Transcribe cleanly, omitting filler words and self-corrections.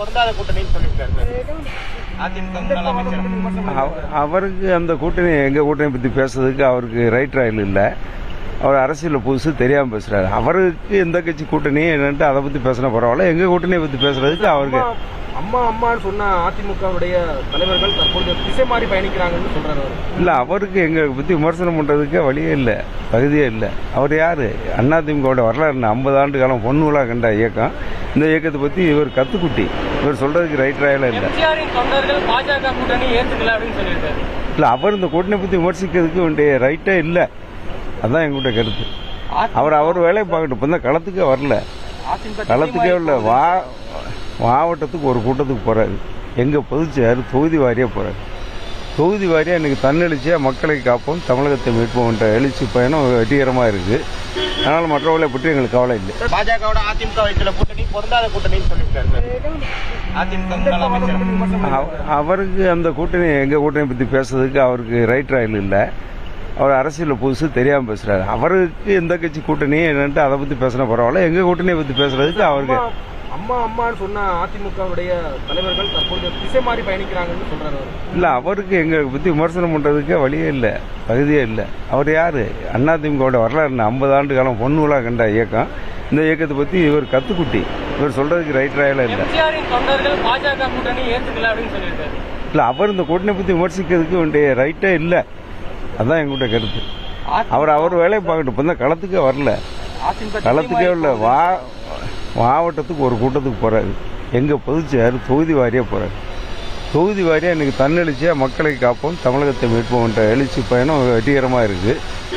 பொருந்தாத கூட்டணின்னு சொல்லியிருக்காரு. அவருக்கு அந்த கூட்டணி எங்கள் கூட்டணி பற்றி பேசுறதுக்கு அவருக்கு ரைட் ராயல் இல்லை. அவர் அரசியலில் புதுசு தெரியாமல் பேசுகிறாரு. அவருக்கு எந்த கட்சி கூட்டணி என்னன்ட்டு அதை பற்றி பேசினா பரவாயில்ல. எங்கள் கூட்டணியை பற்றி பேசுறதுக்கு அவருக்கு அம்மான்னு சொன்ன அதிமுகவுடைய தலைவர்கள் தற்போது திசை மாறி பயணிக்கிறாங்கன்னு சொல்றாரு. இல்லை, அவருக்கு எங்களை பற்றி விமர்சனம் பண்ணுறதுக்கே வழியே இல்லை, தகுதியே இல்லை. அவர் யார்? அதிமுகவோட வரலாறு 50 ஆண்டு காலம் பொன்னுலா கண்ட இயக்கம். இந்த இயக்கத்தை பற்றி இவர் கத்துக்குட்டி. இவர் சொல்றதுக்கு ரைட் ராயலாக இல்லை. பாஜக கூட்டணி ஏற்றுக்கல அப்படின்னு சொல்லியிருக்காரு. இல்லை, அவர் இந்த கூட்டணி பற்றி விமர்சிக்கிறதுக்கு வேண்டிய ரைட்டே இல்லை. அதுதான் எங்கள்கிட்ட கருத்து. அவர் வேலையை பார்க்கட்டும். இப்போ தான் களத்துக்கே வரல, களத்துக்கே இல்லை. மாவட்டத்துக்கு ஒரு கூட்டத்துக்கு போகிறாரு. எங்கள் பொதுச்செயர் தொகுதி வாரியாக போகிறாரு. தொகுதி வாரியாக இன்றைக்கி தன்னெழுச்சியாக மக்களை காப்போம், தமிழகத்தை மீட்போம்ன்ற எழுச்சி பயணம் வெற்றிகரமாக இருக்குது. அதனால் மற்றவர்களை பற்றி எங்களுக்கு கவலை இல்லை. பாஜகவோட அதிமுக வைக்கிற கூட்டணி பொருந்தாத கூட்டணின்னு சொல்லியிருக்காரு. அவருக்கு அந்த கூட்டணி எங்கள் கூட்டணி பற்றி பேசுறதுக்கு அவருக்கு ரைட் ராயல் இல்லை. அவர் அரசியலில் புதுசு தெரியாமல் பேசுகிறாரு. அவருக்கு எந்த கட்சி கூட்டணி என்னன்ட்டு அதை பற்றி பேசினா பரவாயில்ல. எங்கள் கூட்டணியை பற்றி பேசுறதுக்கு அவருக்கு அம்மான்னு சொன்ன அதிமுகவுடைய தலைவர்கள் தற்போது திசை மாறி பயணிக்கிறாங்கன்னு சொல்றாரு. இல்லை, அவருக்கு எங்களை பற்றி விமர்சனம் பண்ணுறதுக்கே வழியே இல்லை, தகுதியே இல்லை. அவர் யார்? அதிமுகவோட வரலாறு 50 ஆண்டு காலம் பொன்னுலா கண்ட இயக்கம். இந்த இயக்கத்தை பற்றி இவர் கத்துக்குட்டி. இவர் சொல்றதுக்கு ரைட் ராயலாக இல்லை. பாஜக கூட்டணி ஏற்றுக்கல அப்படின்னு சொல்லியிருக்காரு. இல்லை, அவர் இந்த கூட்டணி பற்றி விமர்சிக்கிறதுக்கு வேண்டிய ரைட்டே இல்லை. அதுதான் எங்கள்கிட்ட கருத்து. அவர் வேலையை பார்க்கட்டும். இப்போ தான் களத்துக்கே வரல, களத்துக்கே இல்லை. மாவட்டத்துக்கு ஒரு கூட்டத்துக்கு போகிறாரு. எங்கள் பொதுச்செயர் தொகுதி வாரியாக போகிறாரு. தொகுதி வாரியாக இன்றைக்கி தன்னெழுச்சியாக மக்களை காப்போம், தமிழகத்தை மீட்போம்ன்ற எழுச்சி பயணம் வெற்றிகரமாக இருக்குது.